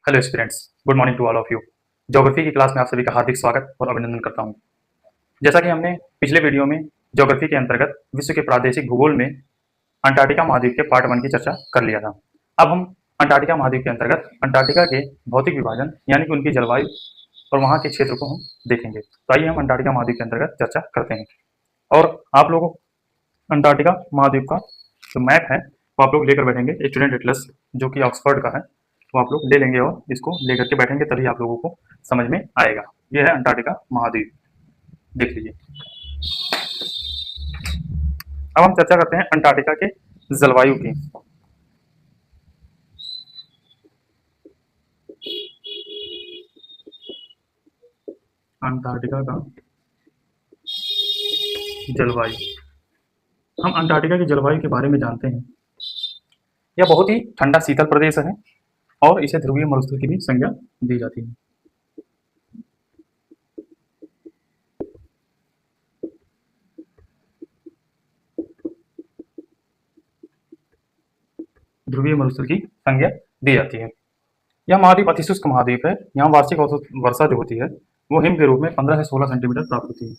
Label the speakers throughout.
Speaker 1: Hello students, good morning to all of you. Geography की class में आप सभी का हार्दिक स्वागत और अभिनंदन करता हूं। जैसा कि हमने पिछले वीडियो में ज्योग्राफी के अंतर्गत विश्व के प्रादेशिक भूगोल में अंटार्कटिका महाद्वीप के पार्ट 1 की चर्चा कर लिया था। अब हम अंटार्कटिका महाद्वीप के अंतर्गत अंटार्कटिका के भौतिक विभाजन यानी कि उनकी जलवायु और वहाँ के क्षेत्र को हम देखेंगे। तो आइए हम अंटार्कटिका महाद्वीप के अंतर्गत चर्चा करते हैं। और आप लोगों को अंटार्कटिका महाद्वीप का जो मैप है वो आप लोग लेकर बैठेंगे, स्टूडेंट एटलस जो कि ऑक्सफोर्ड का है, तो आप लोग ले लेंगे और इसको लेकर के बैठेंगे, तभी आप लोगों को समझ में आएगा। ये है अंटार्कटिका महाद्वीप, देख लीजिए। अब हम चर्चा करते हैं अंटार्कटिका के जलवायु की। अंटार्कटिका का जलवायु, हम अंटार्कटिका की जलवायु के बारे में जानते हैं। यह बहुत ही ठंडा शीतल प्रदेश है और इसे ध्रुवीय मरुस्थल की भी संज्ञा दी जाती है। ध्रुवीय मरुस्थल की संज्ञा दी जाती है। यह महाद्वीप अतिशुष्क महाद्वीप है। यहाँ वार्षिक औसत वर्षा जो होती है वो हिम के रूप में 15 से 16 सेंटीमीटर प्राप्त होती है।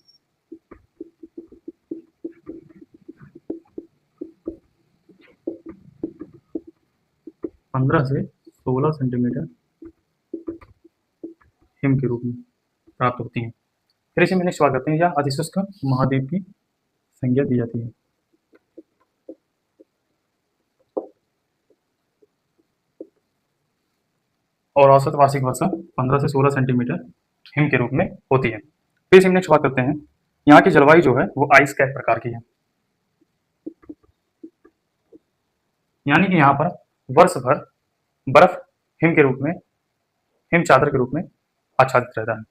Speaker 1: 15 से 16 सेंटीमीटर हिम के रूप में प्राप्त होती है। फिर इसे नेक्स्ट बात करते हैं, यह अतिशुष्क महाद्वीप की संज्ञा दी जाती है। और औसत वार्षिक वर्षा 15 से 16 सेंटीमीटर हिम के रूप में होती है। फिर इसे नेक्स्ट बात करते हैं, यहाँ की जलवायु जो है वो आइस कैप प्रकार की है, यानी कि यहाँ पर वर्ष भर बर्फ हिम के रूप में, हिम चादर के रूप में आच्छादित रहता है।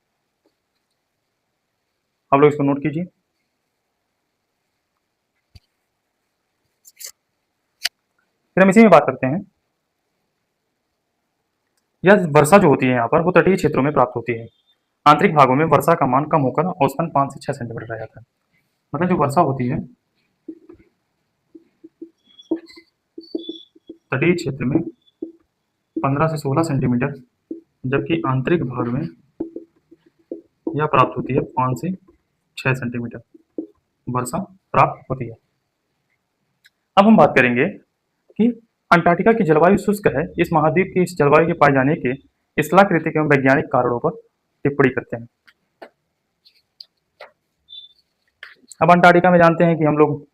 Speaker 1: आप लोग इसको नोट कीजिए। फिर हम इसी में बात करते हैं, यह वर्षा जो होती है यहाँ पर वो तटीय क्षेत्रों में प्राप्त होती है। आंतरिक भागों में वर्षा का मान कम होकर औसतन 5 से 6 सेंटीमीटर रह जाता है। मतलब जो वर्षा होती है तटीय क्षेत्र में 15 से 16 सेंटीमीटर, जबकि आंतरिक भाग में यह प्राप्त होती है 5 से 6 सेंटीमीटर वर्षा प्राप्त होती है। अब हम बात करेंगे कि अंटार्कटिका की जलवायु शुष्क है। इस महाद्वीप की इस जलवायु के पाए जाने के स्थलाकृतिक एवं वैज्ञानिक कारणों पर टिप्पणी करते हैं। अब अंटार्कटिका में जानते हैं कि हम लोग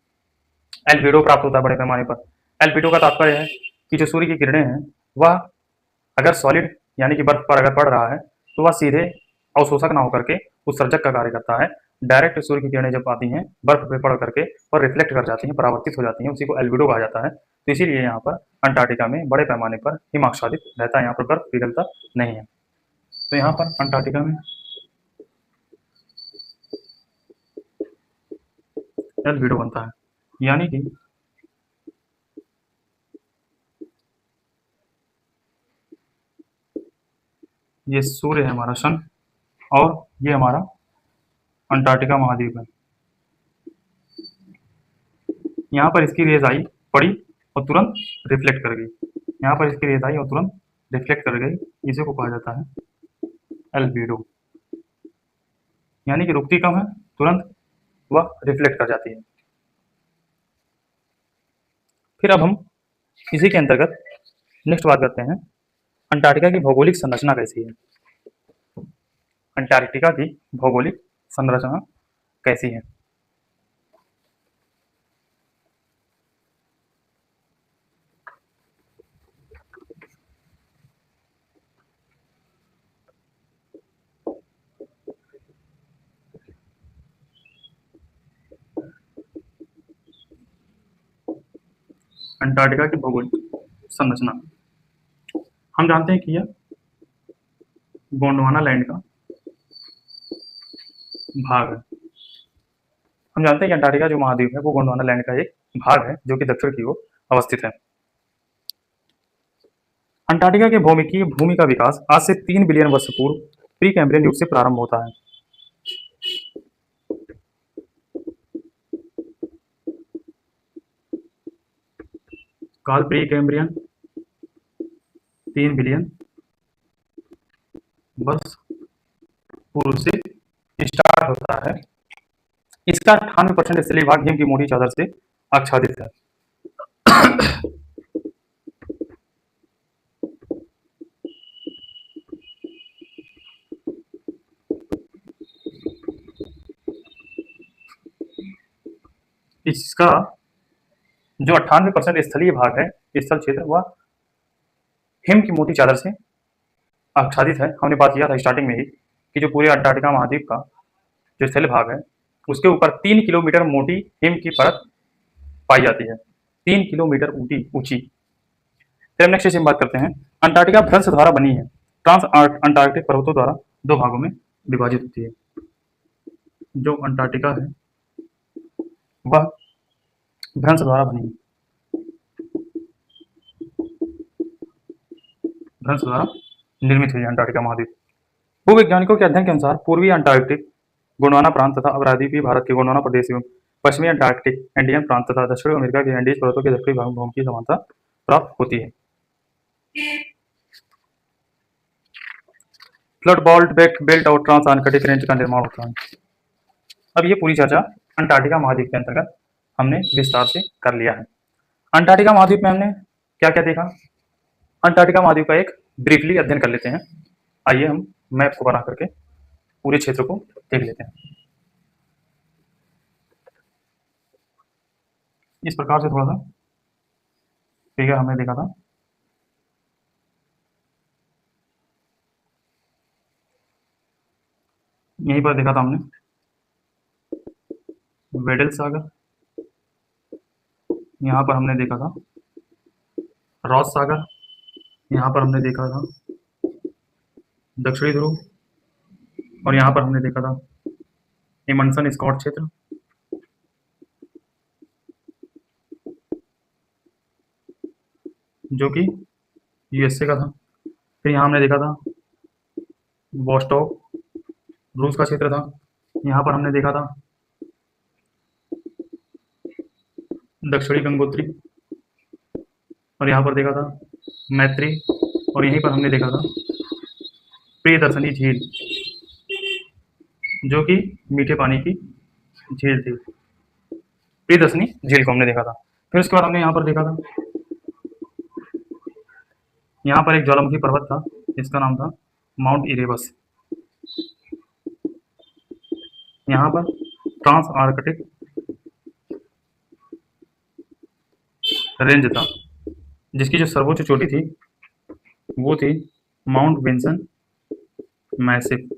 Speaker 1: एल्बिडो प्राप्त होता है बड़े पैमाने पर। एल्बिडो का तात्पर्य है कि जो सूर्य की किरणें हैं वह अगर सॉलिड यानी कि बर्फ पर अगर पड़ रहा है तो वह सीधे अवशोषक ना होकर के उत्सर्जक का कार्य करता है। डायरेक्ट सूर्य की किरणें जब आती हैं बर्फ पे पड़ करके और रिफ्लेक्ट कर जाती हैं, परावर्तित हो जाती हैं, उसी को एल्बिडो कहा जाता है। तो इसीलिए यहाँ पर अंटार्कटिका में बड़े पैमाने पर हिमाच्छादित रहता है, यहाँ पर बर्फ पिघलता नहीं है। तो यहाँ पर अंटार्कटिका में एल्बिडो बनता है, यानी कि ये सूर्य है हमारा सन और ये हमारा अंटार्कटिका महाद्वीप है। यहाँ पर इसकी रेज आई, पड़ी और तुरंत रिफ्लेक्ट कर गई। यहाँ पर इसकी रेज आई और तुरंत रिफ्लेक्ट कर गई, इसी को कहा जाता है एल्बिडो। यानी कि रुकती कम है, तुरंत वह रिफ्लेक्ट कर जाती है। फिर अब हम इसी के अंतर्गत नेक्स्ट बात करते हैं, अंटार्कटिका की भौगोलिक संरचना कैसी है। अंटार्कटिका की भौगोलिक संरचना कैसी है। अंटार्कटिका की भौगोलिक संरचना हम जानते हैं कि यह गोंडवाना लैंड का भाग है। हम जानते हैं कि अंटार्कटिका जो महाद्वीप है वो गोंडवाना लैंड का एक भाग है जो कि दक्षिण की ओर अवस्थित है। अंटार्कटिका के भौमिकीय भूमि का विकास आज से 3 बिलियन वर्ष पूर्व प्री कैम्ब्रियन युग से प्रारंभ होता है। काल प्री कैम्ब्रियन 3 बिलियन बस पूर्व से स्टार्ट होता है। इसका 98% स्थलीय भाग हिम की मोटी चादर से आच्छादित है। इसका जो 98% स्थलीय भाग है, स्थल क्षेत्र, वह हिम की मोटी चादर से आच्छादित है। हमने बात किया था स्टार्टिंग में ही कि जो पूरे अंटार्कटिका महाद्वीप का जो स्थलीय भाग है, उसके ऊपर 3 किलोमीटर मोटी हिम की परत पाई जाती है, 3 किलोमीटर ऊंची। फिर नेक्स्ट से हम बात करते हैं, अंटार्कटिका भ्रंश द्वारा बनी है। ट्रांस अंटार्कटिक पर्वतों द्वारा 2 भागों में विभाजित होती है। जो अंटार्कटिका है वह भ्रंश द्वारा बनी है, भ्रंश द्वारा निर्मित हुई है अंटार्कटिका महाद्वीप। भूवैज्ञानिकों के अध्ययन के अनुसार पूर्वी अंटार्कटिक गोंडवाना प्रांत तथा अवराद्वीपीय भारत के गोंडवाना प्रदेश एवं पश्चिमी अंटार्कटिक एंडियन प्रांत तथा दक्षिण अमेरिका के एंडीज पर्वतों के दक्षिणी भाग भूमि की समानता प्राप्त होती है। फ्लड बॉल्ट बेल्ट और ट्रांस आर्कटिक रेंज का निर्माण होता है। अब ये पूरी चर्चा अंटार्कटिका महाद्वीप के अंतर्गत हमने विस्तार से कर लिया है। अंटार्कटिका महाद्वीप में हमने क्या क्या देखा, अंटार्कटिका महाद्वीप का एक ब्रीफली अध्ययन कर लेते हैं। आइए हम मैप को बना करके पूरे क्षेत्र को देख लेते हैं। इस प्रकार से थोड़ा सा फिगर हमने देखा था। यहीं पर देखा था हमने वेडल सागर, यहाँ पर हमने देखा था रॉस सागर, यहाँ पर हमने देखा था दक्षिणी ध्रुव, और यहाँ पर हमने देखा था एमंडसन स्कॉट क्षेत्र, जो कि यूएसए का था। फिर यहाँ हमने देखा था वोस्टॉक, रूस का क्षेत्र था। यहाँ पर हमने देखा था दक्षिणी गंगोत्री, और यहाँ पर देखा था मैत्री, और यहीं पर हमने देखा था प्रियदर्शनी झील, जो कि मीठे पानी की झील थी। प्रियदर्शनी झील को हमने देखा था। फिर उसके बाद हमने यहाँ पर देखा था, यहाँ पर एक ज्वालामुखी पर्वत था, इसका नाम था माउंट इरेबस। यहाँ पर ट्रांस आर्कटिक रेंज था, जिसकी जो सर्वोच्च चोटी थी वो थी माउंट विंसन मैसिव।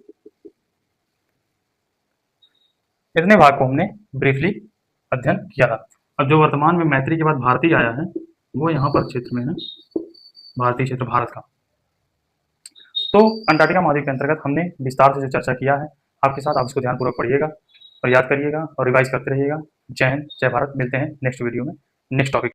Speaker 1: इतने भाग को हमने ब्रीफली अध्ययन किया था। अब जो वर्तमान में मैत्री के बाद भारतीय आया है, वो यहाँ पर क्षेत्र में है, भारतीय क्षेत्र भारत का। तो अंटार्कटिका महाद्वीप के अंतर्गत हमने विस्तार से जो चर्चा किया है आपके साथ, आप इसको ध्यानपूर्वक पढ़िएगा और याद करिएगा और रिवाइज करते रहिएगा। जय हिंद, जय भारत। मिलते हैं नेक्स्ट वीडियो में नेक्स्ट टॉपिक।